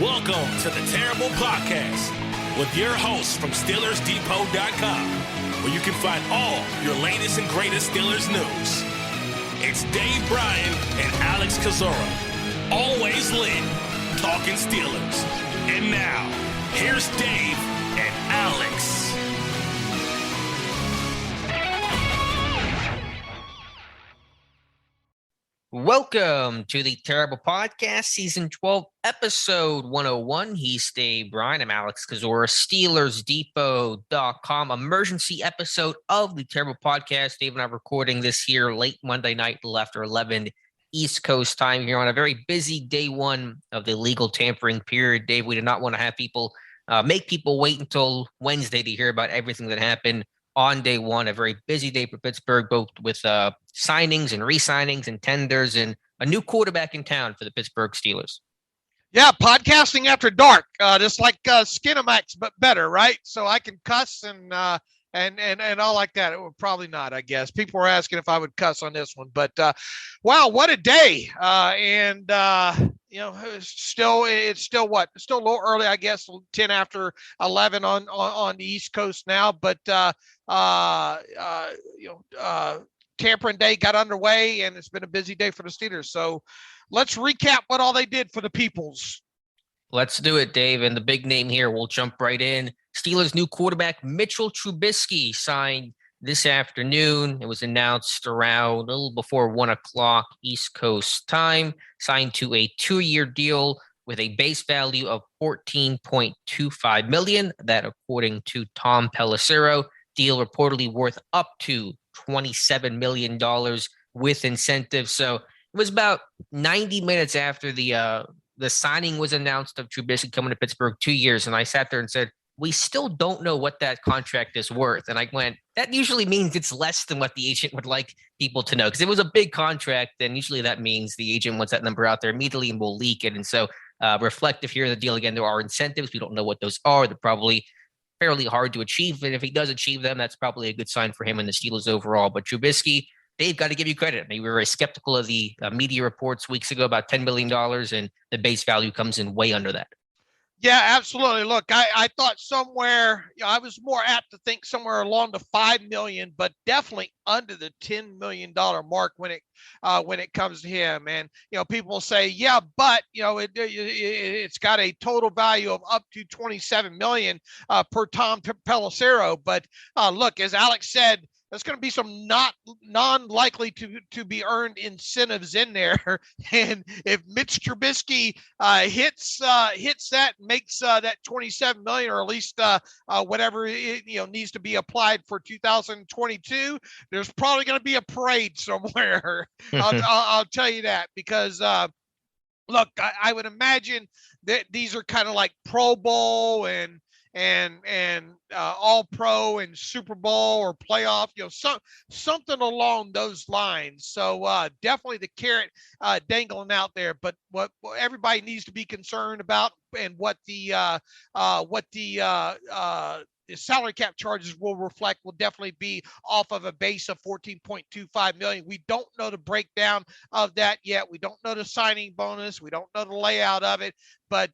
Welcome to the Terrible Podcast with your hosts from SteelersDepot.com, where you can find all your latest and greatest Steelers news. It's Dave Bryan and Alex Kozora, always lit, talking Steelers. And now, here's Dave and Alex. Welcome to the Terrible Podcast, Season 12, Episode 101. He's Dave Bryan. I'm Alex Kozora, SteelersDepot.com. Emergency episode of the Terrible Podcast. Dave and I are recording this here late Monday night, after 11 East Coast time here on a very busy day one of the legal tampering period. Dave, we did not want to have people make people wait until Wednesday to hear about everything that happened on day one. A very busy day for Pittsburgh, both with signings and re-signings and tenders and a new quarterback in town for the Pittsburgh Steelers. Yeah, podcasting after dark, just like Skinamax, but better, right? So I can cuss and all like that. It would probably not, I guess. People were asking if I would cuss on this one, but wow, what a day! It's still a little early, I guess, 10 after 11 on the East Coast now, but tampering day got underway, and it's been a busy day for the Steelers. So let's recap what all they did for the peoples. Let's do it, Dave. And the big name here, we'll jump right in. Steelers' new quarterback, Mitchell Trubisky, signed this afternoon. It was announced around a little before 1 o'clock East Coast time. Signed to a 2-year deal with a base value of $14.25 million. That, according to Tom Pelissero, deal reportedly worth up to $27 million with incentives. So it was about 90 minutes after the signing was announced of Trubisky coming to Pittsburgh 2 years. And I sat there and said, we still don't know what that contract is worth. And I went, that usually means it's less than what the agent would like people to know, because it was a big contract. And usually that means the agent wants that number out there immediately and will leak it. And so reflective here in the deal, again, there are incentives. We don't know what those are. They're probably fairly hard to achieve. And if he does achieve them, that's probably a good sign for him and the Steelers overall. But Trubisky, they've got to give you credit. I mean, we were very skeptical of the media reports weeks ago about $10 million, and the base value comes in way under that. Yeah, absolutely. Look, I thought somewhere, I was more apt to think somewhere along the $5 million, but definitely under the $10 million mark when it comes to him. And, people say, yeah, but, it's got a total value of up to $27 million per Tom Pelissero. But look, as Alex said, there's going to be some non-likely to be earned incentives in there, and if Mitch Trubisky hits that, makes that $27 million, or at least whatever needs to be applied for 2022, there's probably going to be a parade somewhere. I'll tell you that, because look, I would imagine that these are kind of like Pro Bowl and all pro and Super Bowl or playoff, something along those lines. So definitely the carrot dangling out there. But what everybody needs to be concerned about, and what the salary cap charges will reflect, will definitely be off of a base of $14.25 million. We don't know the breakdown of that yet. We don't know the signing bonus. We don't know the layout of it. But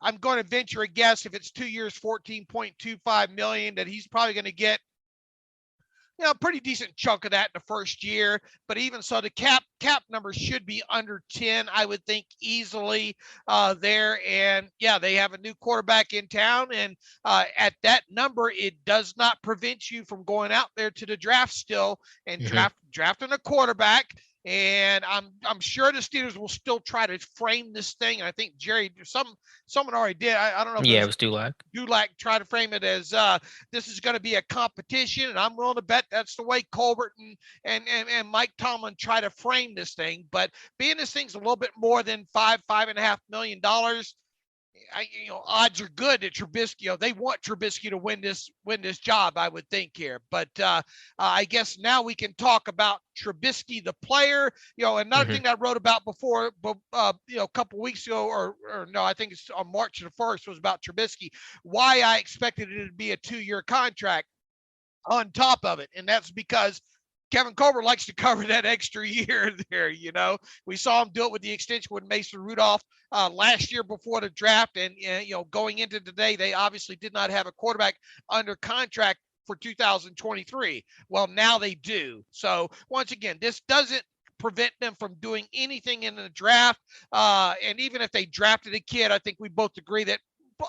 I'm going to venture a guess, if it's 2 years, $14.25 million, that he's probably going to get, a pretty decent chunk of that in the first year. But even so, the cap number should be under 10, I would think, easily there. And yeah, they have a new quarterback in town, and at that number, it does not prevent you from going out there to the draft still and drafting a quarterback. And I'm sure the Steelers will still try to frame this thing. And I think Jerry, someone already did. I don't know. Yeah, it was Dulac. Dulac tried to frame it as this is going to be a competition, and I'm willing to bet that's the way Colbert and Mike Tomlin try to frame this thing. But being this thing's a little bit more than $5.5 million, odds are good that Trubisky, they want Trubisky to win this job, I would think here. But I guess now we can talk about Trubisky, the player. Another thing that I wrote about before, a couple weeks ago, or no, I think it's on March the 1st, was about Trubisky, why I expected it to be a 2-year contract on top of it. And that's because Kevin Colbert likes to cover that extra year there. We saw him do it with the extension with Mason Rudolph last year before the draft. And, going into today, they obviously did not have a quarterback under contract for 2023. Well, now they do. So once again, this doesn't prevent them from doing anything in the draft. And even if they drafted a kid, I think we both agree that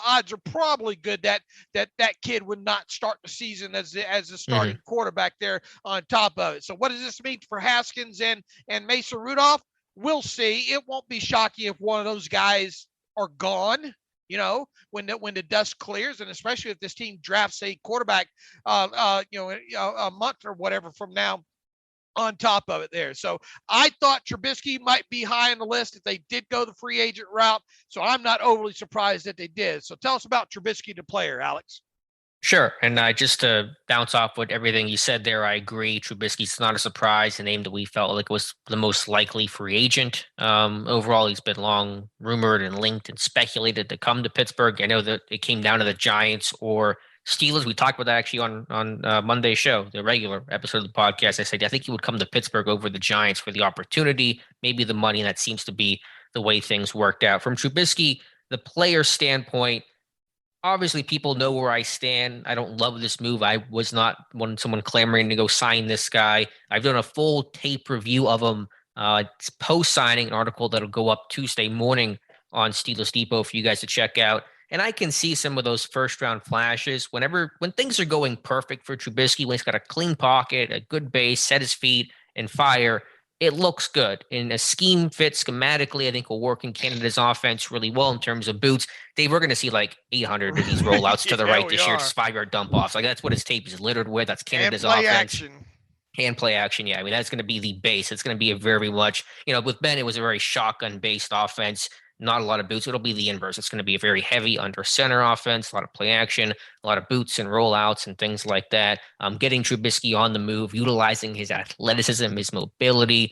odds are probably good that kid would not start the season as the starting quarterback there on top of it. So what does this mean for Haskins and Mason Rudolph? We'll see. It won't be shocking if one of those guys are gone, when the dust clears, and especially if this team drafts a quarterback, a month or whatever from now on top of it there. So I thought Trubisky might be high on the list if they did go the free agent route. So I'm not overly surprised that they did. So tell us about Trubisky, the player, Alex. Sure. And just to bounce off with everything you said there, I agree. Trubisky's not a surprise, a name that we felt like was the most likely free agent. Overall, he's been long rumored and linked and speculated to come to Pittsburgh. I know that it came down to the Giants or Steelers. We talked about that actually on Monday's show, the regular episode of the podcast. I said, I think he would come to Pittsburgh over the Giants for the opportunity, maybe the money, and that seems to be the way things worked out. From Trubisky, the player standpoint, obviously people know where I stand. I don't love this move. I was not someone clamoring to go sign this guy. I've done a full tape review of him. It's post-signing, an article that'll go up Tuesday morning on Steelers Depot for you guys to check out. And I can see some of those first-round flashes when things are going perfect for Trubisky, when he's got a clean pocket, a good base, set his feet, and fire. It looks good. And a scheme fit schematically, I think will work in Canada's offense really well in terms of boots. Dave, we're going to see like 800 of these rollouts to the right this year. Just 5-yard dump offs. Like that's what his tape is littered with. That's Canada's offense. Action. And play action. Yeah. I mean, that's going to be the base. It's going to be a very much, with Ben, it was a very shotgun based offense. Not a lot of boots. It'll be the inverse. It's going to be a very heavy under center offense, a lot of play action, a lot of boots and rollouts and things like that. Getting Trubisky on the move, utilizing his athleticism, his mobility,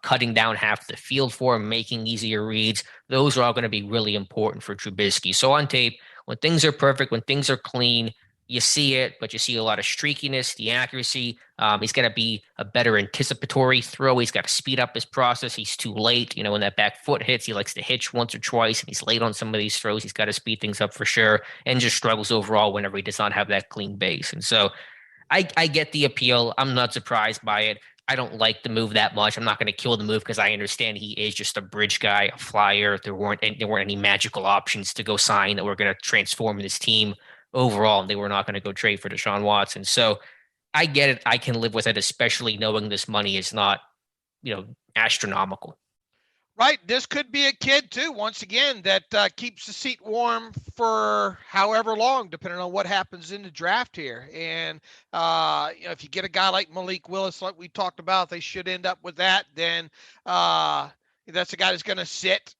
cutting down half the field for him, making easier reads. Those are all going to be really important for Trubisky. So on tape, when things are perfect, when things are clean, you see it, but you see a lot of streakiness, the accuracy. He's got to be a better anticipatory throw. He's got to speed up his process. He's too late. When that back foot hits, he likes to hitch once or twice, and he's late on some of these throws. He's got to speed things up for sure, and just struggles overall whenever he does not have that clean base. And so I get the appeal. I'm not surprised by it. I don't like the move that much. I'm not going to kill the move because I understand he is just a bridge guy, a flyer. There weren't any magical options to go sign that were going to transform this team overall, and they were not going to go trade for Deshaun Watson. So I get it. I can live with it, especially knowing this money is not, astronomical. Right. This could be a kid too, once again, that keeps the seat warm for however long, depending on what happens in the draft here. And, if you get a guy like Malik Willis, like we talked about, they should end up with that. Then that's a guy that's going to sit,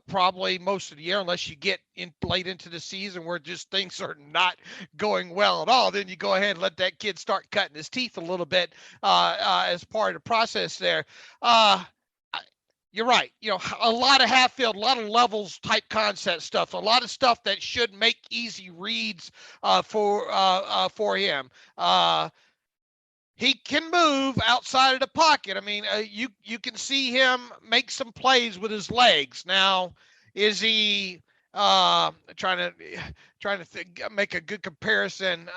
probably most of the year, unless you get in late into the season where just things are not going well at all. Then you go ahead and let that kid start cutting his teeth a little bit as part of the process there. You're right. A lot of half field, a lot of levels type concept stuff, a lot of stuff that should make easy reads for him. He can move outside of the pocket. I mean, you can see him make some plays with his legs. Now, is he trying to make a good comparison?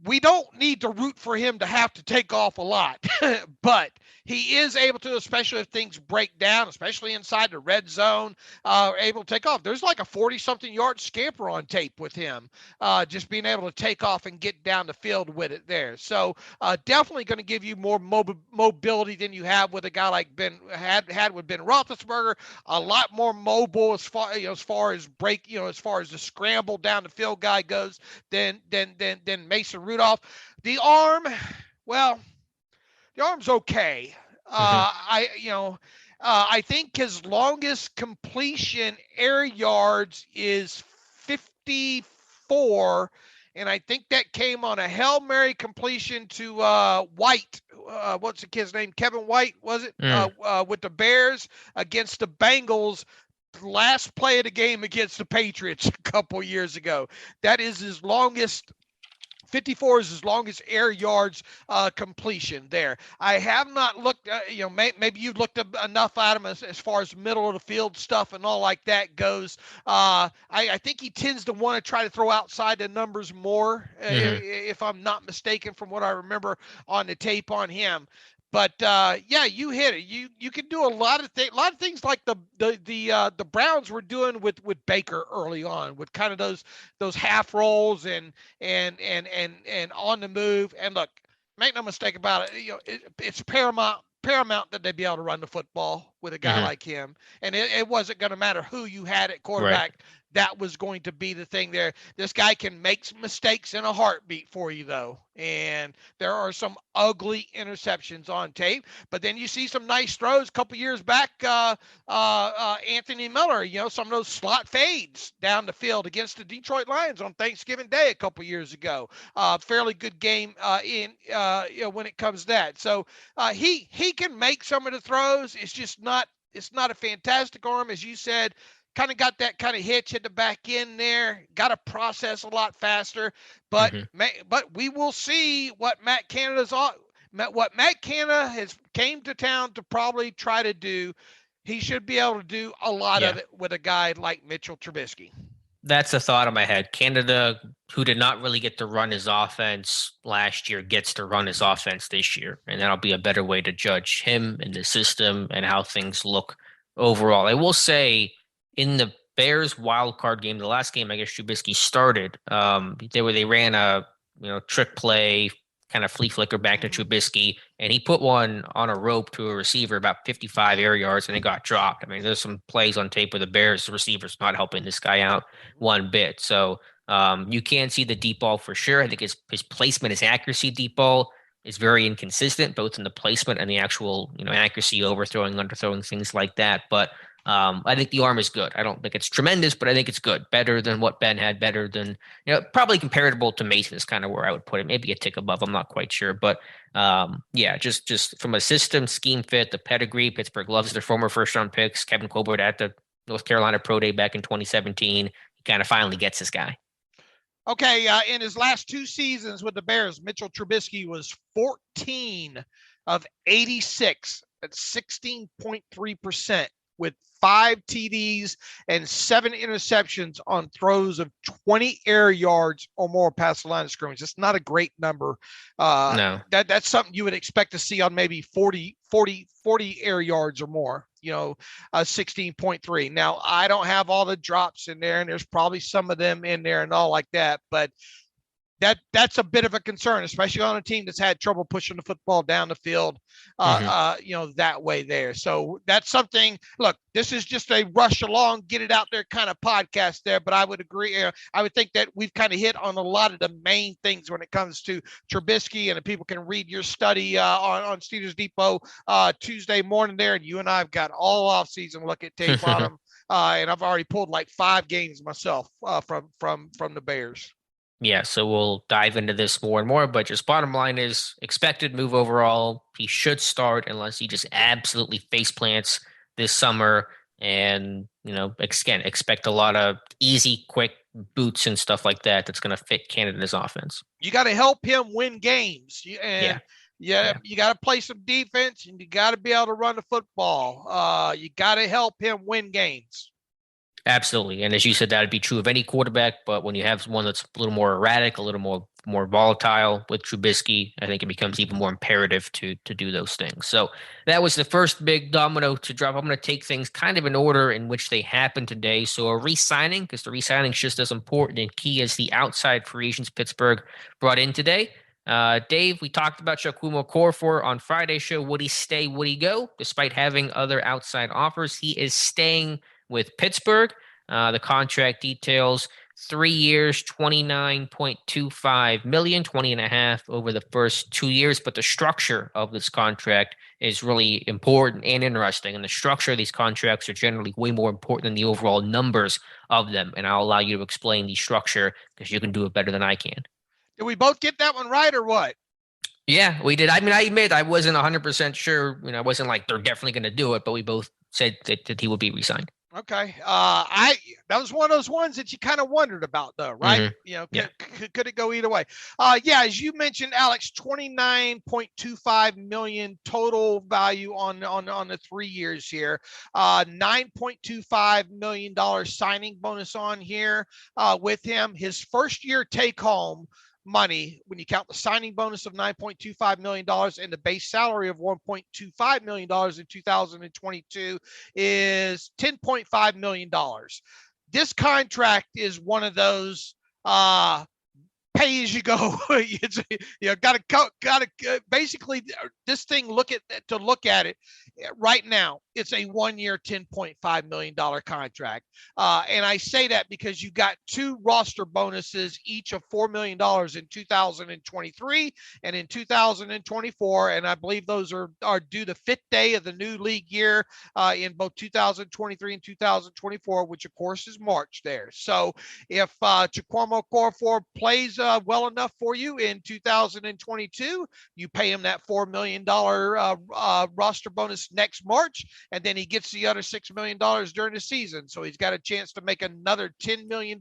We don't need to root for him to have to take off a lot, but he is able to, especially if things break down, especially inside the red zone, able to take off. There's like a 40-something yard scamper on tape with him, just being able to take off and get down the field with it there. So definitely going to give you more mobility than you have with a guy like Ben had with Ben Roethlisberger. A lot more mobile as far as break, as far as the scramble down the field guy goes than Mason Rudolph. The arm, well, the arm's okay. I think his longest completion air yards is 54, and I think that came on a Hail Mary completion to White. What's the kid's name? Kevin White, was it? With the Bears against the Bengals. Last play of the game against the Patriots a couple years ago. That is his longest 54 is his longest air yards completion there. I have not looked, maybe you've looked enough at him as far as middle of the field stuff and all like that goes. I think he tends to want to try to throw outside the numbers more, if I'm not mistaken, from what I remember on the tape on him. But yeah, you hit it. You can do a lot of things like the Browns were doing with Baker early on, with kind of those half rolls and on the move. And look, make no mistake about it. It's paramount that they be able to run the football with a guy like him. And it wasn't going to matter who you had at quarterback. Right. That was going to be the thing there. This guy can make some mistakes in a heartbeat for you, though. And there are some ugly interceptions on tape. But then you see some nice throws. A couple years back, Anthony Miller, some of those slot fades down the field against the Detroit Lions on Thanksgiving Day a couple years ago. Fairly good game when it comes to that. So he can make some of the throws. It's not a fantastic arm, as you said. Kind of got that kind of hitch at the back end there. Got to process a lot faster, but we will see what Matt Canada has came to town to probably try to do. He should be able to do a lot of it with a guy like Mitchell Trubisky. That's the thought in my head. Canada, who did not really get to run his offense last year, gets to run his offense this year, and that'll be a better way to judge him and the system and how things look overall. I will say, in the Bears wild card game, the last game I guess Trubisky started, they ran a trick play, kind of flea flicker back to Trubisky, and he put one on a rope to a receiver about 55 air yards, and it got dropped. I mean, there's some plays on tape where the Bears receivers not helping this guy out one bit. So you can see the deep ball for sure. I think his placement, his accuracy deep ball is very inconsistent, both in the placement and the actual accuracy, overthrowing, underthrowing, things like that. But I think the arm is good. I don't think it's tremendous, but I think it's good. Better than what Ben had, better than, probably comparable to Mason is kind of where I would put it. Maybe a tick above. I'm not quite sure. But just from a system, scheme fit, the pedigree, Pittsburgh loves their former first round picks. Kevin Colbert at the North Carolina Pro Day back in 2017. He kind of finally gets this guy. Okay. In his last two seasons with the Bears, Mitchell Trubisky was 14 of 86 at 16.3%. with 5 TDs and 7 interceptions on throws of 20 air yards or more past the line of scrimmage. That's not a great number. No. That's something you would expect to see on maybe 40 air yards or more, 16.3. Now, I don't have all the drops in there, and there's probably some of them in there and all like that, but that's a bit of a concern, especially on a team that's had trouble pushing the football down the field, that way there. So that's something. Look, this is just a rush along, get it out there kind of podcast there. But I would agree. I would think that we've kind of hit on a lot of the main things when it comes to Trubisky, and people can read your study on Steelers Depot Tuesday morning there. And you and I have got all offseason look at tape on them, and I've already pulled like 5 games myself from the Bears. Yeah, so we'll dive into this more and more, but just bottom line is expected move overall. He should start unless he just absolutely face plants this summer, and again, expect a lot of easy, quick boots and stuff like that. That's going to fit Canada's offense. You got to help him win games, you got to play some defense, and you got to be able to run the football. You got to help him win games. Absolutely. And as you said, that would be true of any quarterback. But when you have one that's a little more erratic, a little more volatile with Trubisky, I think it becomes even more imperative to do those things. So that was the first big domino to drop. I'm going to take things kind of in order in which they happened today. So a re-signing, because the re-signing is just as important and key as the outside free agents Pittsburgh brought in today. Dave, we talked about Chukwuma Okorafor on Friday's show. Would he stay? Would he go? Despite having other outside offers, he is staying with Pittsburgh. The contract details 3 years, $29.25 million, 20.5 over the first 2 years. But the structure of this contract is really important and interesting. And the structure of these contracts are generally way more important than the overall numbers of them. And I'll allow you to explain the structure because you can do it better than I can. Did we both get that one right or what? Yeah, we did. I mean, I admit I wasn't 100% sure. I wasn't like they're definitely going to do it, but we both said that he would be re-signed. Okay. That was one of those ones that you kind of wondered about, though, right? Mhm. You know, Yeah. could it go either way? Yeah, as you mentioned, Alex, 29.25 million total value on the 3 years here. $9.25 million signing bonus on here with him. His first year take home money, when you count the signing bonus of $9.25 million and the base salary of $1.25 million in 2022, is $10.5 million. This contract is one of those pay as you go. It's, gotta basically this thing. Look at it right now. It's a 1 year, $10.5 million contract, and I say that because you got 2 roster bonuses, each of $4 million in 2023 and in 2024, and I believe those are due the 5th day of the new league year in both 2023 and 2024, which of course is March there. So if Chukwuma Okorafor plays well enough for you in 2022, you pay him that $4 million roster bonus next March, and then he gets the other $6 million during the season. So he's got a chance to make another $10 million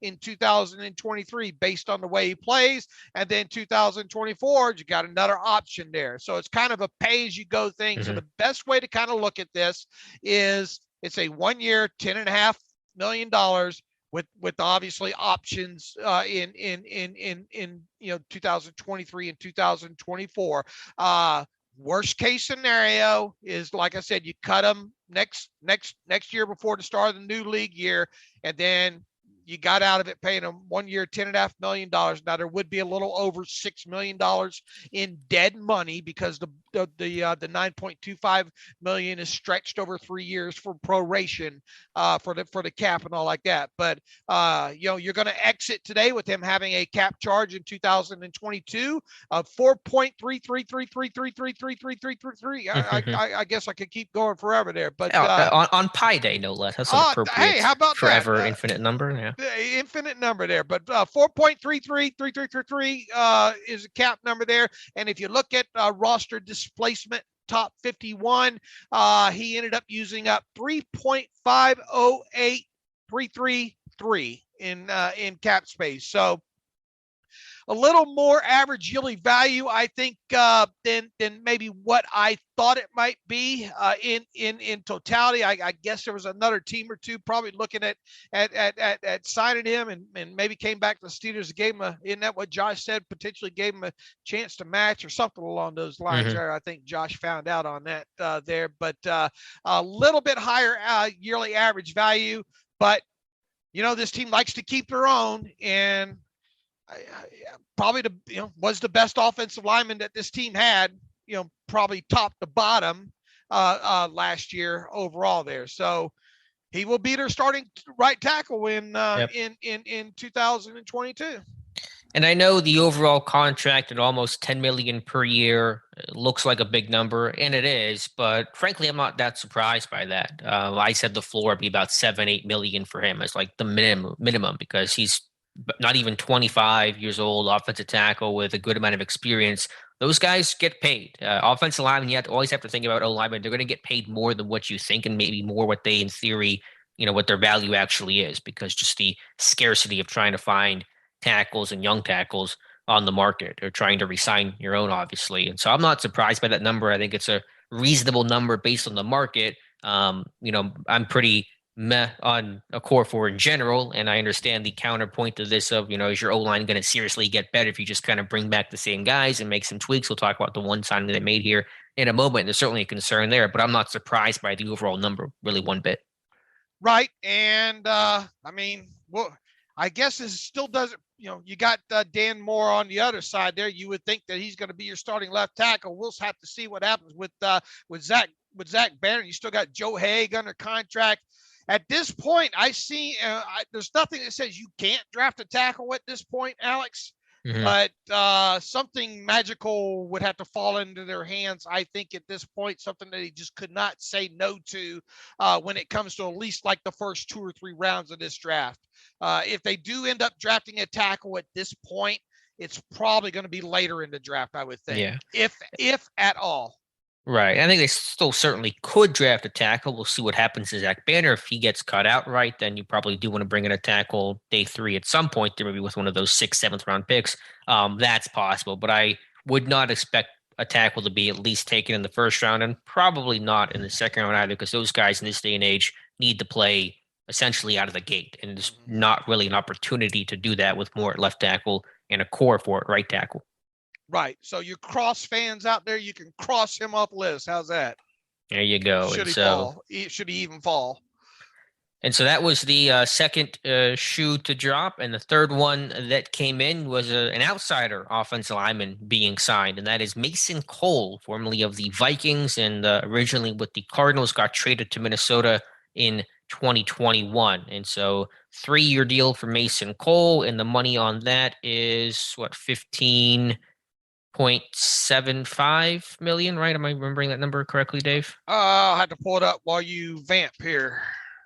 in 2023 based on the way he plays. And then 2024, you got another option there. So it's kind of a pay as you go thing. So the best way to kind of look at this is it's a 1 year, $10.5 million with obviously options in 2023 and 2024. Worst case scenario is, like I said, you cut them next year before the start of the new league year, and then you got out of it paying them 1 year, $10.5 million. Now there would be a little over $6 million in dead money because the $9.25 million is stretched over 3 years for proration for the cap and all like that. But you're going to exit today with him having a cap charge in 2022 of 4.3333333333. I guess I could keep going forever there, but on Pi Day, no less. That's an appropriate, hey, how about forever that? infinite number. Yeah. Infinite number there, but 4.333333 is a cap number there. And if you look at roster displacement top 51, he ended up using up 3.508333 in cap space. So a little more average yearly value, I think, than maybe what I thought it might be in totality. I guess there was another team or two probably looking at signing him, and maybe came back to the Steelers, gave him isn't that what Josh said? Potentially gave him a chance to match or something along those lines. There, I think Josh found out on that there, but a little bit higher yearly average value. But this team likes to keep their own, and probably was the best offensive lineman that this team had, probably top to bottom last year overall there. So he will be their starting right tackle in 2022. And I know the overall contract at almost $10 million per year looks like a big number, and it is. But frankly, I'm not that surprised by that. I said the floor would be about $7-8 million for him as like the minimum because he's not even 25 years old, offensive tackle with a good amount of experience. Those guys get paid. Offensive linemen, you always have to think about linemen. They're going to get paid more than what you think, and maybe more what they, in theory, what their value actually is, because just the scarcity of trying to find tackles and young tackles on the market, or trying to resign your own, obviously. And so I'm not surprised by that number. I think it's a reasonable number based on the market. I'm pretty meh on Okorafor in general, and I understand the counterpoint to this of, is your O-line going to seriously get better if you just kind of bring back the same guys and make some tweaks? We'll talk about the one signing they made here in a moment. There's certainly a concern there, but I'm not surprised by the overall number really one bit. Right. And I guess this still doesn't, you got Dan Moore on the other side there. You would think that he's going to be your starting left tackle. We'll have to see what happens with Zach Banner. You still got Joe Haig under contract. At this point, I see there's nothing that says you can't draft a tackle at this point, Alex. But something magical would have to fall into their hands, I think, at this point, something that he just could not say no to when it comes to at least like the first 2 or 3 rounds of this draft. If they do end up drafting a tackle at this point, it's probably going to be later in the draft, I would think, if at all. Right. I think they still certainly could draft a tackle. We'll see what happens to Zach Banner. If he gets cut outright, then you probably do want to bring in a tackle day 3 at some point there, maybe with one of those 6th, 7th round picks. That's possible, but I would not expect a tackle to be at least taken in the 1st round and probably not in the 2nd round either, because those guys in this day and age need to play essentially out of the gate. And there's not really an opportunity to do that with more at left tackle and a core for it, right tackle. Right. So you cross fans out there, you can cross him off list. How's that? There you go. Should he fall? Should he even fall? And so that was the second shoe to drop. And the third one that came in was an outsider offensive lineman being signed. And that is Mason Cole, formerly of the Vikings and originally with the Cardinals, got traded to Minnesota in 2021. And so 3-year deal for Mason Cole. And the money on that is what, 15.75 million, right? Am I remembering that number correctly, Dave? I'll have to pull it up while you vamp here.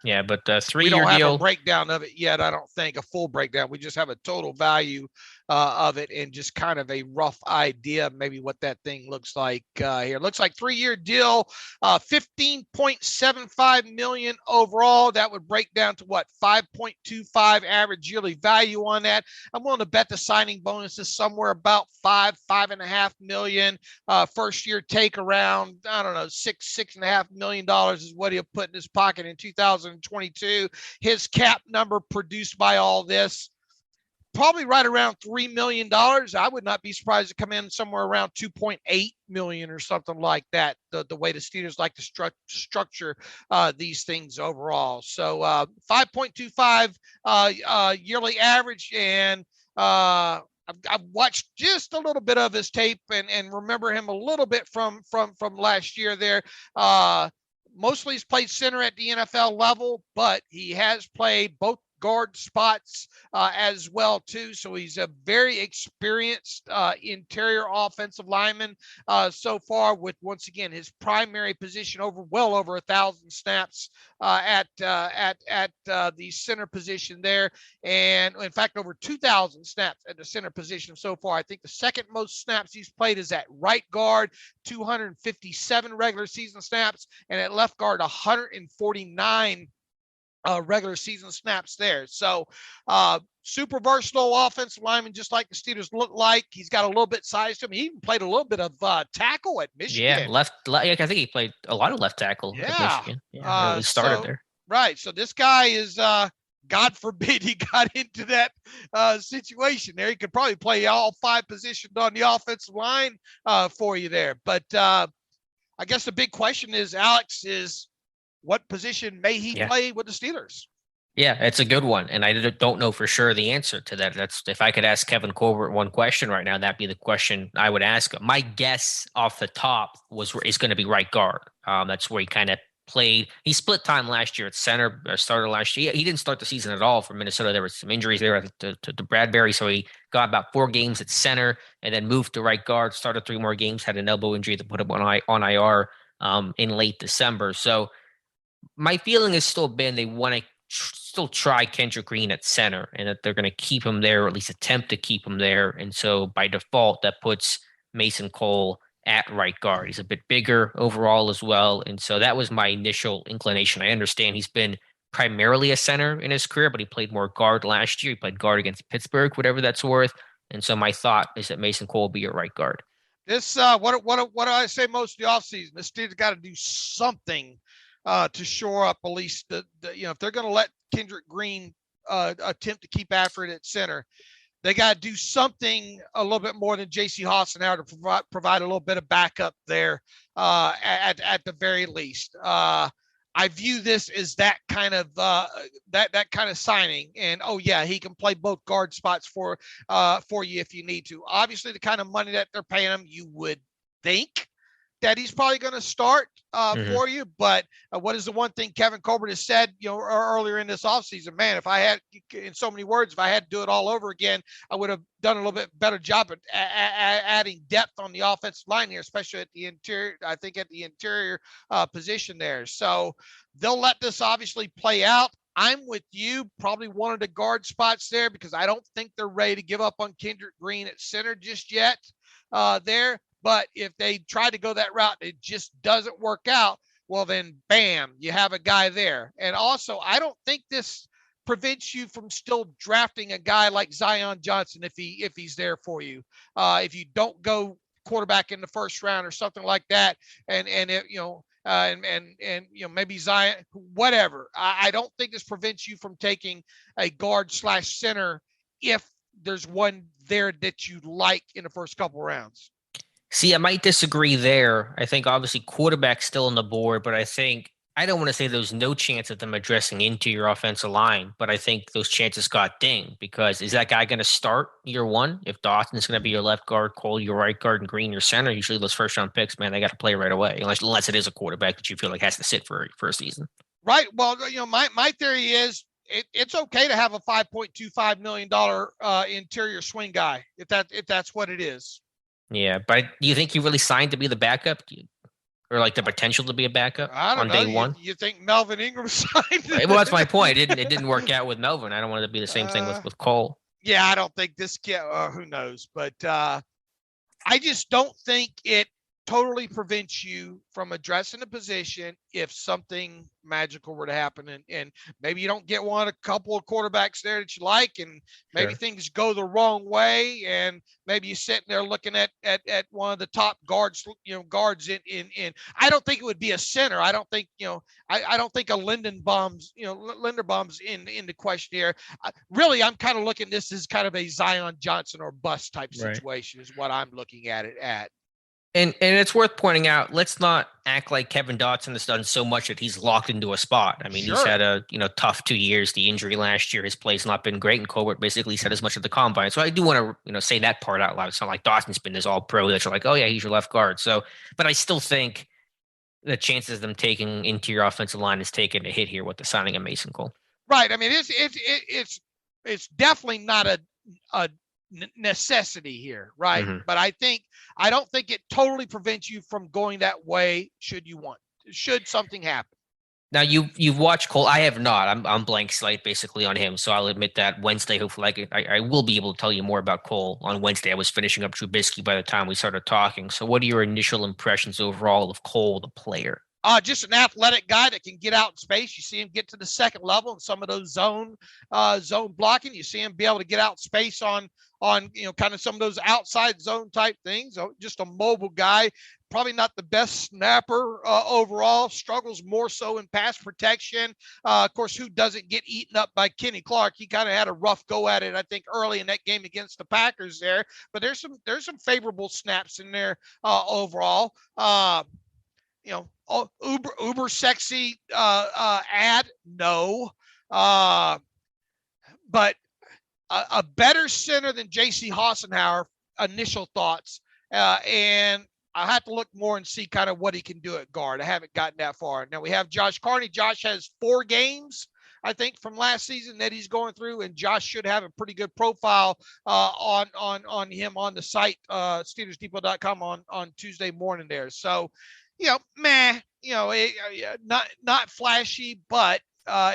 Yeah, but 3-year we don't have deal. A breakdown of it yet. I don't think a full breakdown. We just have a total value of it and just kind of a rough idea, maybe what that thing looks like here. Looks like 3-year deal, 15.75 million overall. That would break down to what, 5.25 average yearly value on that. I'm willing to bet the signing bonus is somewhere about 5.5 million. 1st year take around, I don't know, $6.5 million is what he'll put in his pocket in 2022. His cap number produced by all this, probably right around $3 million. I would not be surprised to come in somewhere around 2.8 million or something like that, the way the Steelers like to structure these things overall. So 5.25 yearly average. And I've watched just a little bit of his tape and remember him a little bit from last year there. Mostly he's played center at the NFL level, but he has played both guard spots as well too. So he's a very experienced interior offensive lineman so far, with once again his primary position well over 1,000 snaps at the center position there, and in fact over 2,000 snaps at the center position so far. I think the second most snaps he's played is at right guard, 257 regular season snaps, and at left guard 149 regular season snaps there. So super versatile offensive lineman, just like the Steelers look like. He's got a little bit size to him. He even played a little bit of tackle at Michigan. Yeah, I think he played a lot of left tackle at Michigan. Yeah, he started there. Right. So this guy is, God forbid he got into that situation there. He could probably play all 5 positions on the offensive line for you there. But I guess the big question is, Alex, is what position may he play with the Steelers? Yeah, it's a good one. And I don't know for sure the answer to that. That's, if I could ask Kevin Colbert one question right now, that'd be the question I would ask him. My guess off the top is going to be right guard. That's where he kind of played. He split time last year at center, started last year. He didn't start the season at all for Minnesota. There were some injuries there to Bradbury. So he got about 4 games at center and then moved to right guard, started 3 more games, had an elbow injury that put him on IR in late December. So my feeling has still been they want to still try Kendrick Green at center, and that they're going to keep him there, or at least attempt to keep him there. And so by default, that puts Mason Cole at right guard. He's a bit bigger overall as well. And so that was my initial inclination. I understand he's been primarily a center in his career, but he played more guard last year. He played guard against Pittsburgh, whatever that's worth. And so my thought is that Mason Cole will be your right guard. This, what do I say most of the offseason? This team's got to do something to shore up at least the if they're going to let Kendrick Green attempt to keep after it at center, they got to do something a little bit more than J.C. Hassenauer to provide a little bit of backup there at the very least. I view this as that kind of signing, and he can play both guard spots for you if you need to. Obviously, the kind of money that they're paying him, you would think that he's probably going to start for you. But what is the one thing Kevin Colbert has said, earlier in this offseason? Man, if I had, in so many words, if I had to do it all over again, I would have done a little bit better job at adding depth on the offensive line here, especially at the interior. I think at the interior position there. So they'll let this obviously play out. I'm with you, probably one of the guard spots there, because I don't think they're ready to give up on Kendrick Green at center just yet there. But if they try to go that route, it just doesn't work out. Well, then, bam, you have a guy there. And also, I don't think this prevents you from still drafting a guy like Zion Johnson if he's there for you. If you don't go quarterback in the first round or something like that, and it, maybe Zion, whatever. I don't think this prevents you from taking a guard/center if there's one there that you like in the first couple rounds. See, I might disagree there. I think obviously quarterback's still on the board, but I don't want to say there's no chance of them addressing into your offensive line, but I think those chances got dinged because is that guy going to start year one? If Dawson's going to be your left guard, Cole your right guard, and Green your center, usually those first round picks, man, they got to play right away, unless it is a quarterback that you feel like has to sit for a season. Right. Well, my theory is it's okay to have a $5.25 million interior swing guy if that's what it is. Yeah, but do you think he really signed to be the backup? Or like the potential to be a backup on day one? You think Melvin Ingram signed? Well, that's my point. It didn't work out with Melvin. I don't want it to be the same thing with Cole. Yeah, I don't think this kid, who knows? But I just don't think it totally prevents you from addressing a position if something magical were to happen. And maybe you don't get a couple of quarterbacks there that you like, and maybe things go the wrong way. And maybe you're sitting there looking at one of the top guards, guards in, I don't think it would be a center. I don't think, I don't think a Linderbaum's in the question here. Really, I'm kind of looking at this as kind of a Zion Johnson or bust type situation is what I'm looking at it at. And it's worth pointing out, let's not act like Kevin Dotson has done so much that he's locked into a spot. I mean, he's had a tough 2 years, the injury last year, his play's not been great, and Colbert basically said as much at the combine. So I do want to say that part out loud. It's not like Dawson's been this all pro that you're like, oh yeah, he's your left guard. So, but I still think the chances of them taking into your offensive line is taking a hit here with the signing of Mason Cole. Right. I mean, it's definitely not a necessity here, right? Mm-hmm. But I don't think it totally prevents you from going that way should something happen. Now you've watched Cole. I have not. I'm blank slate basically on him, so I'll admit that Wednesday. Hopefully, I will be able to tell you more about Cole on Wednesday. I was finishing up Trubisky by the time we started talking. So, what are your initial impressions overall of Cole, the player? Just an athletic guy that can get out in space. You see him get to the second level in some of those zone blocking. You see him be able to get out in space on kind of some of those outside zone type things. Just a mobile guy. Probably not the best snapper overall. Struggles more so in pass protection. Of course, who doesn't get eaten up by Kenny Clark? He kind of had a rough go at it, I think, early in that game against the Packers there. But there's some favorable snaps in there overall. Uber sexy ad, no. But a better center than J.C. Hassenauer, initial thoughts. And I have to look more and see kind of what he can do at guard. I haven't gotten that far. Now we have Josh Carney. Josh has 4 games, I think, from last season that he's going through, and Josh should have a pretty good profile on him on the site, SteelersDepot.com on Tuesday morning there. So, not flashy, but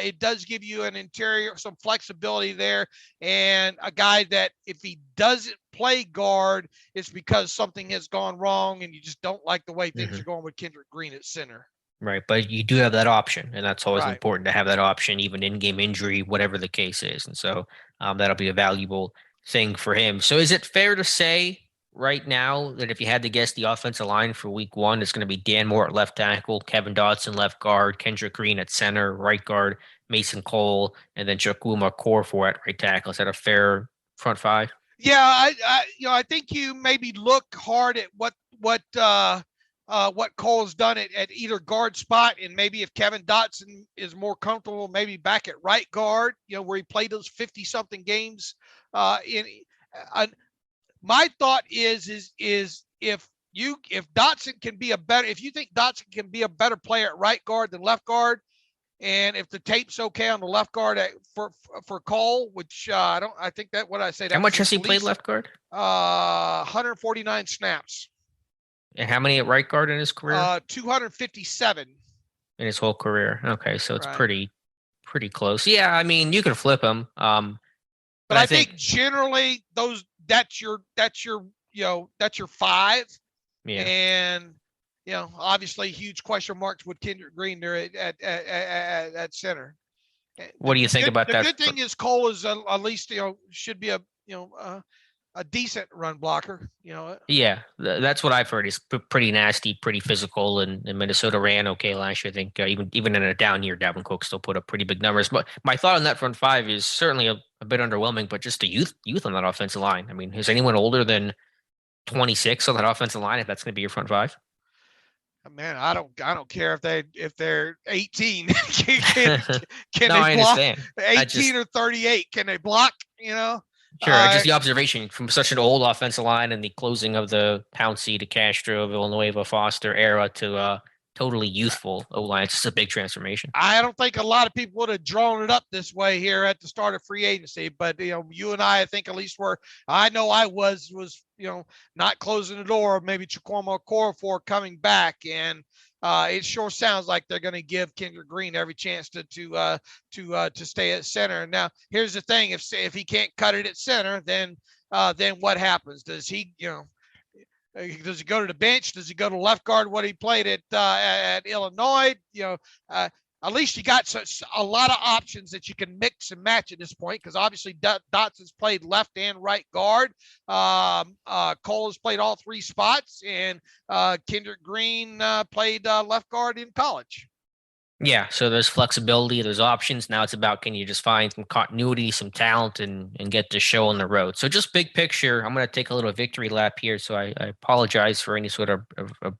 it does give you an interior, some flexibility there, and a guy that if he doesn't play guard, it's because something has gone wrong and you just don't like the way things are going with Kendrick Green at center. Right, but you do have that option, and that's always important to have that option, even in-game injury, whatever the case is. And so that'll be a valuable thing for him. So is it fair to say right now that if you had to guess the offensive line for week 1, it's going to be Dan Moore at left tackle, Kevin Dotson left guard, Kendrick Green at center, right guard, Mason Cole, and then Chukwuma Okorafor at right tackle? Is that a fair front 5? Yeah, I think you maybe look hard at what Cole's done at either guard spot, and maybe if Kevin Dotson is more comfortable, maybe back at right guard, where he played those 50-something games. My thought is if Dotson can be if you think Dotson can be a better player at right guard than left guard, and if the tape's okay on the left guard for Cole, which I think that what I say. How much has he played left guard? 149 snaps. And how many at right guard in his career? 257 in his whole career. Okay, so it's pretty close. Yeah, I mean you can flip him. But I think generally that's your 5. Yeah. And, obviously huge question marks with Kendrick Green there at center. What do you think about the that? The good thing is Cole is at least, should be a decent run blocker, Yeah, that's what I've heard. He's pretty nasty, pretty physical, and Minnesota ran okay last year. I think even in a down year, Dalvin Cook still put up pretty big numbers. But my thought on that front five is certainly a bit underwhelming, but just the youth on that offensive line. I mean, is anyone older than 26 on that offensive line if that's going to be your front five? Man, I don't care if they're 18. can No, I they block understand. 18 or 38? Can they block? Sure, just the observation from such an old offensive line and the closing of the Pouncey to Castro, Villanueva, Foster era to totally youthful O-line. It's just a big transformation. I don't think a lot of people would have drawn it up this way here at the start of free agency, but you and I think at least I know I was not closing the door of maybe Chukwuma Okorafor coming back, and it sure sounds like they're going to give Kendrick Green every chance to stay at center. Now, here's the thing: if he can't cut it at center, then what happens? Does he does he go to the bench? Does he go to left guard? What he played at Illinois? At least you got a lot of options that you can mix and match at this point, because obviously Dotson's played left and right guard. Cole has played all three spots, and Kendrick Green played left guard in college. Yeah, so there's flexibility, there's options. Now it's about, can you just find some continuity, some talent, and get the show on the road. So just big picture, I'm going to take a little victory lap here, so I apologize for any sort of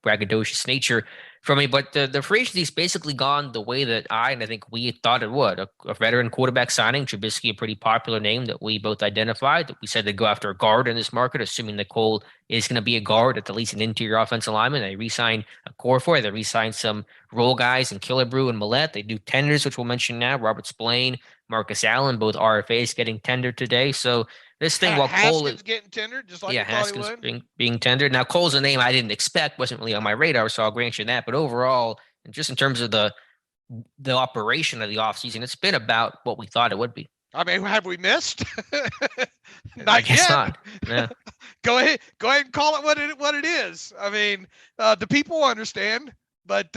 braggadocious nature from me. But the free agency's basically gone the way that I think we thought it would. A veteran quarterback signing, Trubisky, a pretty popular name that we both identified. That we said they'd go after a guard in this market, assuming that Cole is going to be a guard, at least an interior offensive lineman. They re-signed a Okorafor. They re-signed some role guys in Killebrew and Millette. They do tenders, which we'll mention now. Robert Spillane, Marcus Allen, both RFAs getting tendered today. So this thing, while Cole is getting tendered, just like Haskins being tendered. Now Cole's a name I didn't expect, wasn't really on my radar, so I'll grant you that. But overall, just in terms of the operation of the offseason, it's been about what we thought it would be. I mean, have we missed? I guess not. Yeah. Go ahead and call it what it is. I mean, the people understand, but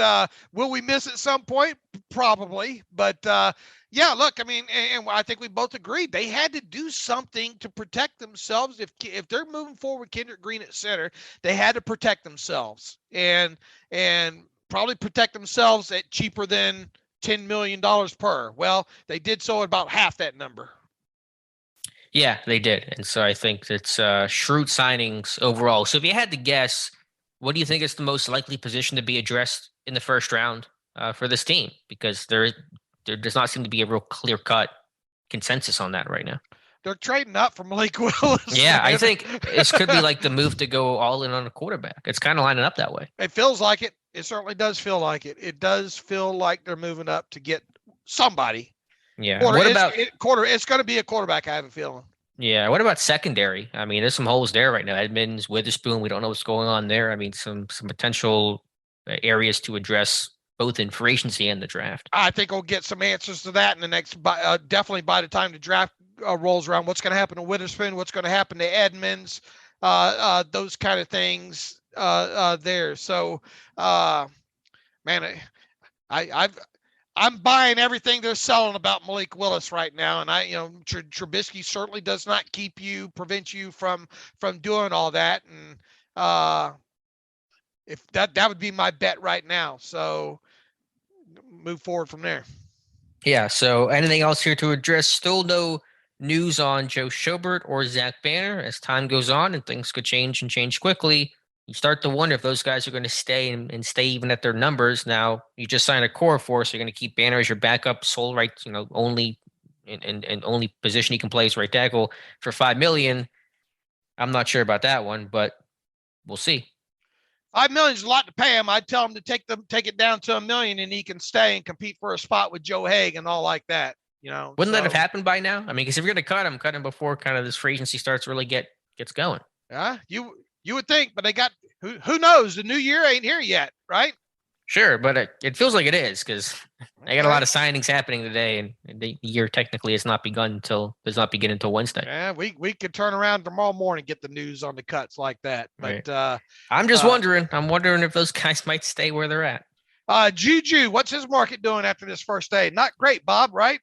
will we miss at some point? Probably. But yeah, look, I mean, and I think we both agreed they had to do something to protect themselves. If they're moving forward with Kendrick Green at center, they had to protect themselves and probably protect themselves at cheaper than $10 million per. Well, they did so at about half that number. Yeah, they did. And so I think it's shrewd signings overall. So if you had to guess, what do you think is the most likely position to be addressed in the first round for this team? Because there does not seem to be a real clear-cut consensus on that right now. They're trading up for Malik Willis. Yeah, I think this could be like the move to go all in on a quarterback. It's kind of lining up that way. It feels like it. It certainly does feel like it. It does feel like they're moving up to get somebody. Yeah. It's going to be a quarterback, I have a feeling. Yeah. What about secondary? I mean, there's some holes there right now. Edmonds, Witherspoon, we don't know what's going on there. I mean, some potential areas to address both in free agency and the draft. I think we'll get some answers to that in the next, definitely by the time the draft rolls around. What's going to happen to Witherspoon? What's going to happen to Edmonds? Those kind of things there. So, man, I'm buying everything they're selling about Malik Willis right now, and Trubisky certainly does not prevent you from doing all that, and if that would be my bet right now. So move forward from there. Yeah. So anything else here to address? Still no news on Joe Schobert or Zach Banner. As time goes on and things could change and change quickly, you start to wonder if those guys are going to stay and stay even at their numbers. Now, you just signed a Okorafor, so you're going to keep Banner as your backup, sole right, only and only position he can play is right tackle for $5 million. I'm not sure about that one, but we'll see. $5 million is a lot to pay him. I'd tell him to take it down to $1 million, and he can stay and compete for a spot with Joe Haig and all like that. Wouldn't that have happened by now? I mean, because if you're going to cut him before kind of this free agency starts really gets going. Yeah, you would think, but they got who knows? The new year ain't here yet, right? Sure, but it feels like it is because I got a Okay. lot of signings happening today, and the year technically does not begin until Wednesday. Yeah, we could turn around tomorrow morning and get the news on the cuts like that. But Right. I'm just wondering. I'm wondering if those guys might stay where they're at. Juju, what's his market doing after this first day? Not great, Bob, right?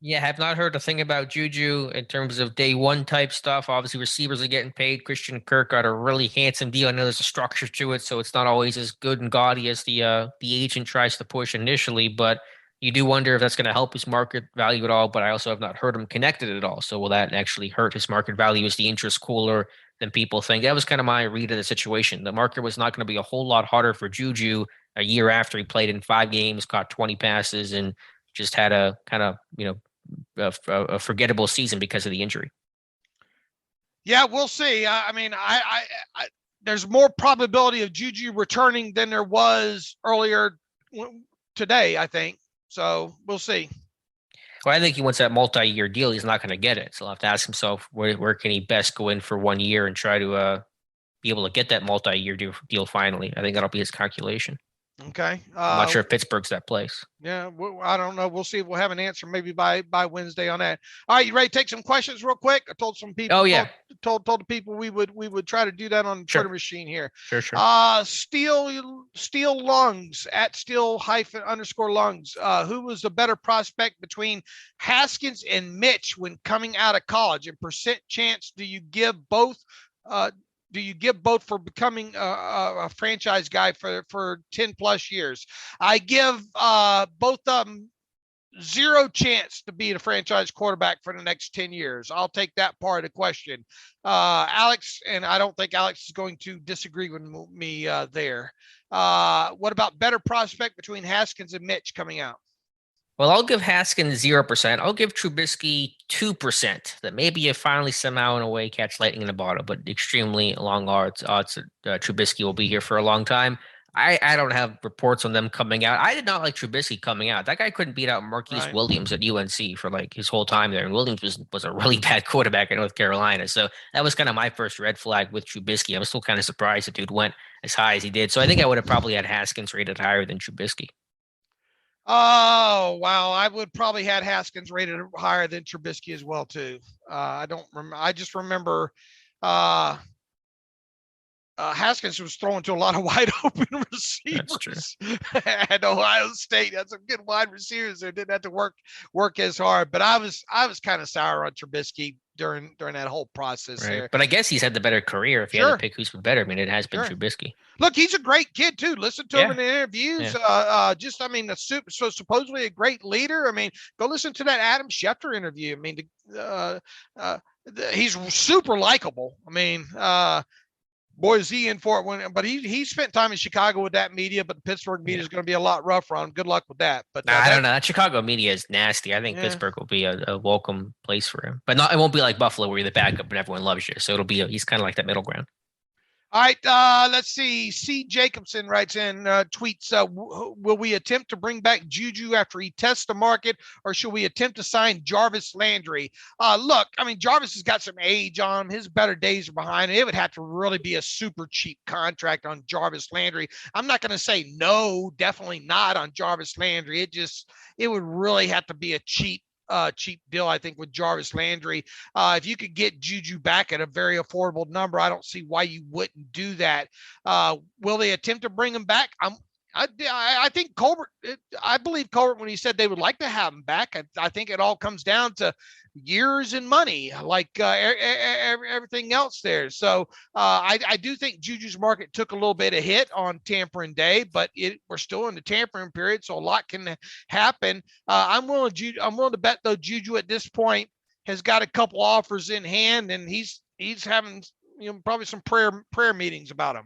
Yeah, have not heard a thing about Juju in terms of day one type stuff. Obviously, receivers are getting paid. Christian Kirk got a really handsome deal. I know there's a structure to it, so it's not always as good and gaudy as the agent tries to push initially. But you do wonder if that's going to help his market value at all. But I also have not heard him connected at all. So will that actually hurt his market value? Is the interest cooler than people think? That was kind of my read of the situation. The market was not going to be a whole lot harder for Juju a year after he played in 5 games, caught 20 passes, and just had a kind of a forgettable season because of the injury. Yeah, we'll see. I mean, there's more probability of Juju returning than there was earlier today, I think. So we'll see. Well, I think he wants that multi-year deal. He's not going to get it. So he'll have to ask himself where can he best go in for 1 year and try to be able to get that multi-year deal finally. I think that'll be his calculation. Okay. I'm not sure if Pittsburgh's that place. Yeah, I don't know. We'll see if we'll have an answer maybe by Wednesday on that. All right, you ready to take some questions real quick? I told some people. Oh yeah. Told the people we would try to do that on the Twitter machine here. Sure. Steel Lungs at Steel_Lungs. Who was the better prospect between Haskins and Mitch when coming out of college? And percent chance do you give both? Do you give both for becoming a franchise guy for 10 plus years? I give both of them 0 chance to be a franchise quarterback for the next 10 years. I'll take that part of the question. Alex, and I don't think Alex is going to disagree with me there. What about better prospect between Haskins and Mitch coming out? Well, I'll give Haskins 0%. I'll give Trubisky 2%. That maybe you finally somehow in a way catch lightning in a bottle, but extremely long odds that Trubisky will be here for a long time. I don't have reports on them coming out. I did not like Trubisky coming out. That guy couldn't beat out Marquise Williams at UNC for like his whole time there. And Williams was a really bad quarterback at North Carolina. So that was kind of my first red flag with Trubisky. I'm still kind of surprised the dude went as high as he did. So I think I would have probably had Haskins rated higher than Trubisky. Oh, wow. I would probably had Haskins rated higher than Trubisky as well, too. I don't remember. I just remember Haskins was throwing to a lot of wide open receivers at Ohio State. That's some good wide receivers there. Didn't have to work as hard. But I was kind of sour on Trubisky during that whole process there. But I guess he's had the better career if you had to pick who's been better. I mean, it has been Trubisky. Look, he's a great kid too. Listen to him in the interviews. So supposedly a great leader. I mean, go listen to that Adam Schefter interview. I mean, he's super likable. I mean, boy, is he in for it but he spent time in Chicago with that media, but the Pittsburgh media is going to be a lot rougher on him. Good luck with that. But I don't know. That Chicago media is nasty. I think Pittsburgh will be a welcome place for him, but it won't be like Buffalo where you're the backup and everyone loves you. So it'll be he's kind of like that middle ground. All right, let's see. C. Jacobson writes in, tweets, will we attempt to bring back Juju after he tests the market, or should we attempt to sign Jarvis Landry? Look, I mean, Jarvis has got some age on him. His better days are behind him. It would have to really be a super cheap contract on Jarvis Landry. I'm not going to say no, definitely not on Jarvis Landry. It would really have to be a cheap deal, I think, with Jarvis Landry. If you could get Juju back at a very affordable number, I don't see why you wouldn't do that. Will they attempt to bring him back? I think Colbert, I believe Colbert when he said they would like to have him back. I think it all comes down to years and money, like everything else there. So I do think Juju's market took a little bit of hit on tampering day, but we're still in the tampering period, so a lot can happen. I'm willing to bet though Juju at this point has got a couple offers in hand, and he's having probably some prayer meetings about him.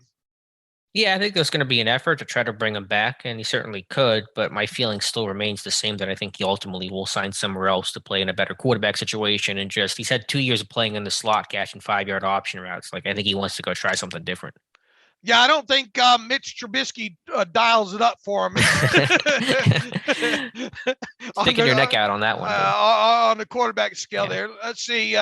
Yeah, I think there's going to be an effort to try to bring him back, and he certainly could, but my feeling still remains the same that I think he ultimately will sign somewhere else to play in a better quarterback situation. And he's had 2 years of playing in the slot, catching 5-yard option routes. Like, I think he wants to go try something different. Yeah, I don't think Mitch Trubisky dials it up for him. Sticking your neck out on that one. On the quarterback scale there. Let's see.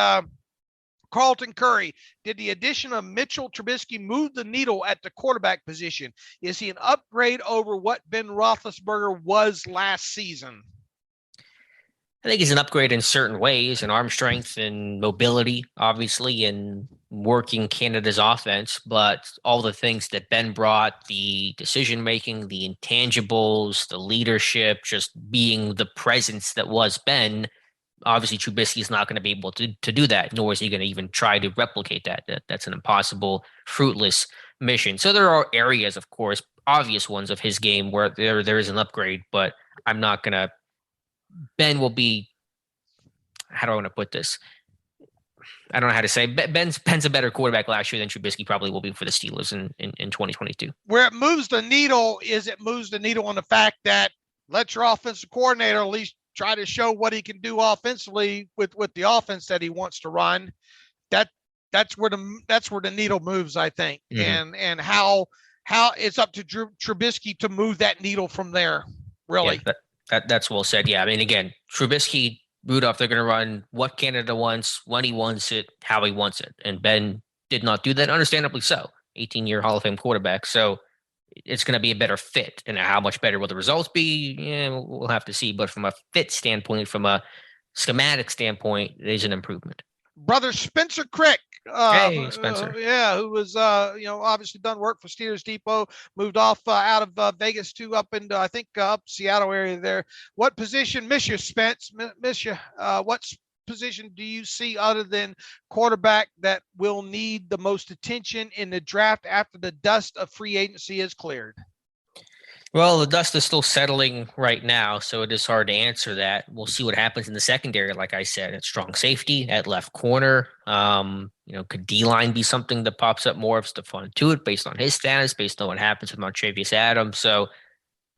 Carlton Curry, did the addition of Mitchell Trubisky move the needle at the quarterback position? Is he an upgrade over what Ben Roethlisberger was last season? I think he's an upgrade in certain ways, in arm strength and mobility, obviously, and working Canada's offense. But all the things that Ben brought, the decision making, the intangibles, the leadership, just being the presence that was Ben, obviously Trubisky is not going to be able to do that, nor is he going to even try to replicate that. That's an impossible, fruitless mission. So there are areas, of course, obvious ones of his game where there is an upgrade, but I'm not going to. Ben will be, how do I want to put this? I don't know how to say. Ben's a better quarterback last year than Trubisky probably will be for the Steelers in 2022. Where it moves the needle is it moves the needle on the fact that let your offensive coordinator at least try to show what he can do offensively with the offense that he wants to run. That's where the needle moves, I think. Mm-hmm. And how it's up to Trubisky to move that needle from there, really. Yeah, that's well said. Yeah, I mean, again, Trubisky, Rudolph, they're going to run what Canada wants, when he wants it, how he wants it. And Ben did not do that, understandably so. 18-year Hall of Fame quarterback. So it's going to be a better fit. And how much better will the results be? Yeah, we'll have to see. But from a fit standpoint, from a schematic standpoint, there's an improvement. Brother Spencer Crick. Hey, Spencer. Who was, obviously done work for Steelers Depot, moved off out of Vegas to up into, I think, up Seattle area there. What position, miss you, Spence? Miss you. What position do you see other than quarterback that will need the most attention in the draft after the dust of free agency is cleared? Well, the dust is still settling right now, so it is hard to answer that. We'll see what happens in the secondary, like I said, at strong safety, at left corner. Could D-line be something that pops up more of Stephon Tuitt based on his status, based on what happens with Montravius Adams? So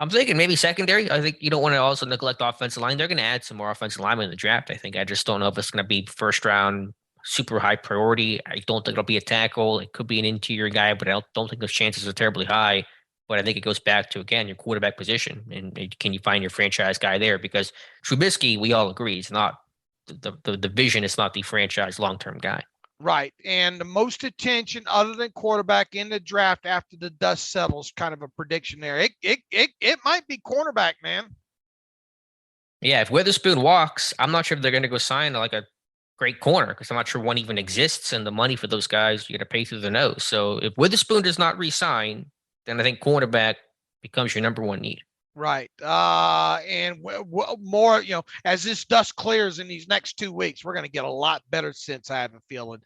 I'm thinking maybe secondary. I think you don't want to also neglect offensive line. They're going to add some more offensive linemen in the draft, I think. I just don't know if it's going to be first round, super high priority. I don't think it'll be a tackle. It could be an interior guy, but I don't think those chances are terribly high. But I think it goes back to, again, your quarterback position. And can you find your franchise guy there? Because Trubisky, we all agree, is not the vision. Is not the franchise long-term guy. Right. And the most attention other than quarterback in the draft after the dust settles, kind of a prediction there. It might be cornerback, man. Yeah. If Witherspoon walks, I'm not sure if they're going to go sign like a great corner because I'm not sure one even exists. And the money for those guys, you're going to pay through the nose. So if Witherspoon does not re-sign, then I think cornerback becomes your number one need. Right. And more, as this dust clears in these next 2 weeks, we're going to get a lot better sense, I have a feeling,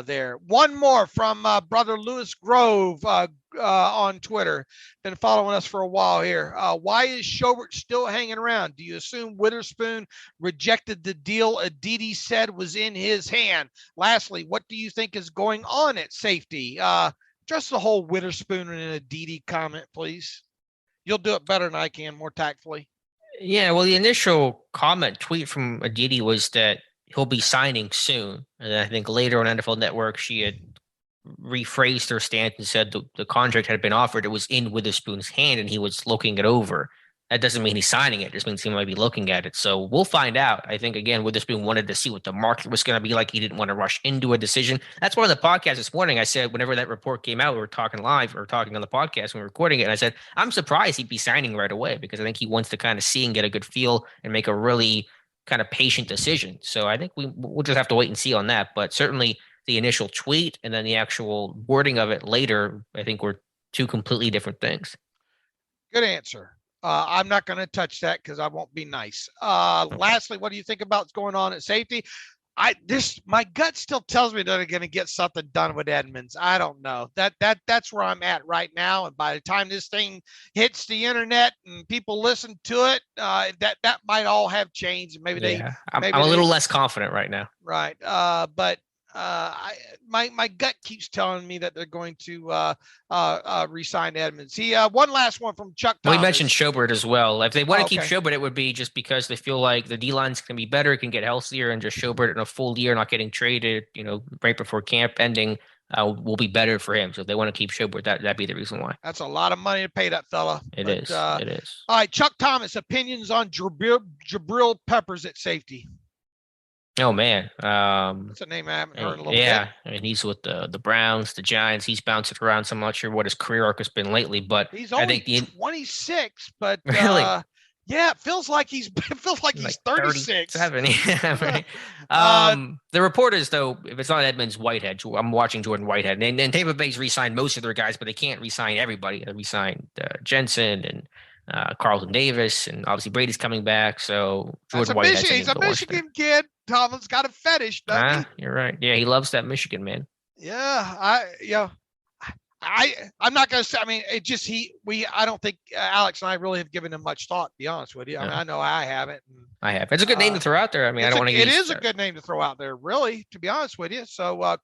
there. One more from brother Lewis Grove on Twitter. Been following us for a while here. Why is Schobert still hanging around? Do you assume Witherspoon rejected the deal Aditi said was in his hand? Lastly, what do you think is going on at safety? Just the whole Witherspoon and Aditi comment, please. You'll do it better than I can, more tactfully. Yeah, well, the initial tweet from Aditi was that he'll be signing soon. And I think later on NFL Network, she had rephrased her stance and said the contract had been offered. It was in Witherspoon's hand and he was looking it over. That doesn't mean he's signing it. It just means he might be looking at it. So we'll find out. I think, again, Witherspoon wanted to see what the market was going to be like. He didn't want to rush into a decision. That's why on the podcast this morning, I said, whenever that report came out, we were talking live or talking on the podcast when we were recording it. And I said, I'm surprised he'd be signing right away because I think he wants to kind of see and get a good feel and make a really kind of patient decision. So I think we'll just have to wait and see on that. But certainly the initial tweet and then the actual wording of it later, I think were two completely different things. Good answer. I'm not going to touch that because I won't be nice. Lastly, what do you think about what's going on at safety? My gut still tells me they're going to get something done with Edmonds. I don't know. That's where I'm at right now. And by the time this thing hits the internet and people listen to it, that might all have changed. Maybe I'm a little less confident right now. Right. But my gut keeps telling me that they're going to re-sign Edmonds. One last one from Chuck Thomas. We mentioned Schobert as well. If they want to keep Schobert, it would be just because they feel like the D-line's can be better, can get healthier, and just Schobert in a full year, not getting traded, right before camp ending, will be better for him. So if they want to keep Schobert, that'd be the reason why. That's a lot of money to pay that fella. It is. All right, Chuck Thomas, opinions on Jabril Peppers at safety. Oh man, That's a name I haven't heard in a little yeah, bit. I mean he's with the Browns, the Giants. He's bouncing around, so I'm not sure what his career arc has been lately. But He's I only think the 26, but really yeah, it feels like he's it feels like he's like 36. 37. Yeah, right. uh, The reporters, though, if it's not Edmonds, Whitehead. I'm watching Jordan Whitehead, and Tampa Bay's re-signed most of their guys, but they can't re-sign everybody. They re-signed Jensen and Carlton Davis, and obviously Brady's coming back. So that's Jordan a Whitehead's Michigan. I He's think a the launch there. Michigan kid. Tomlin's got a fetish, doesn't he? You're right. Yeah, he loves that Michigan man. Yeah, I'm not gonna say. I mean, it just I don't think Alex and I really have given him much thought. To be honest with you, I mean, I know I haven't. And, I have. It's a good name to throw out there. I mean, I don't want to use. It is a good name to throw out there, really. To be honest with you, so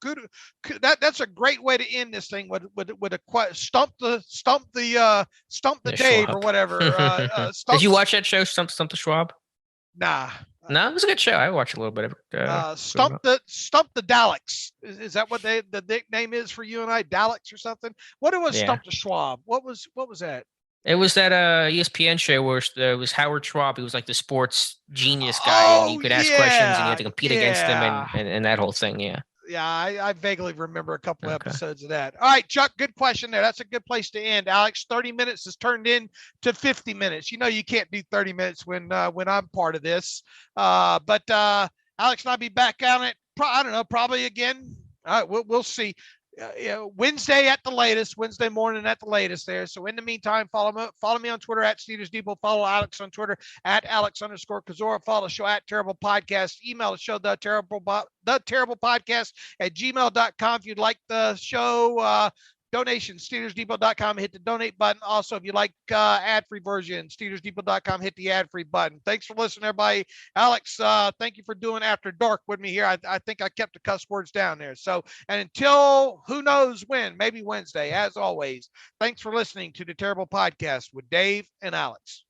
that's a great way to end this thing with a stump the Dave Schwab. or whatever. Did you watch that show, Stump the Schwab? Nah. No, it was a good show. I watched a little bit of it. Stump the Daleks. Is that what the nickname is for you and I? Daleks or something? What it was? Stump the Schwab. What was that? It was that ESPN show where it was Howard Schwab. He was like the sports genius guy, and you could ask questions, and you had to compete against him, and that whole thing. Yeah. Yeah, I vaguely remember a couple of episodes of that. All right, Chuck, good question there. That's a good place to end. Alex, 30 minutes has turned into 50 minutes. You know you can't do 30 minutes when I'm part of this. But Alex and I'll be back on it. I don't know, probably again. All right, we'll see. Wednesday at the latest, Wednesday morning at the latest there. So in the meantime, follow me on Twitter at Steelers Depot. Follow Alex on Twitter at Alex_Kozora. Follow the show at Terrible Podcast. Email the show, the terrible podcast at gmail.com. If you'd like the show, donation, SteelersDepot.com, hit the donate button. Also, if you like ad-free version, SteelersDepot.com, hit the ad-free button. Thanks for listening, everybody. Alex, thank you for doing After Dark with me here. I think I kept the cuss words down there. So, and until who knows when, maybe Wednesday, as always, thanks for listening to the Terrible Podcast with Dave and Alex.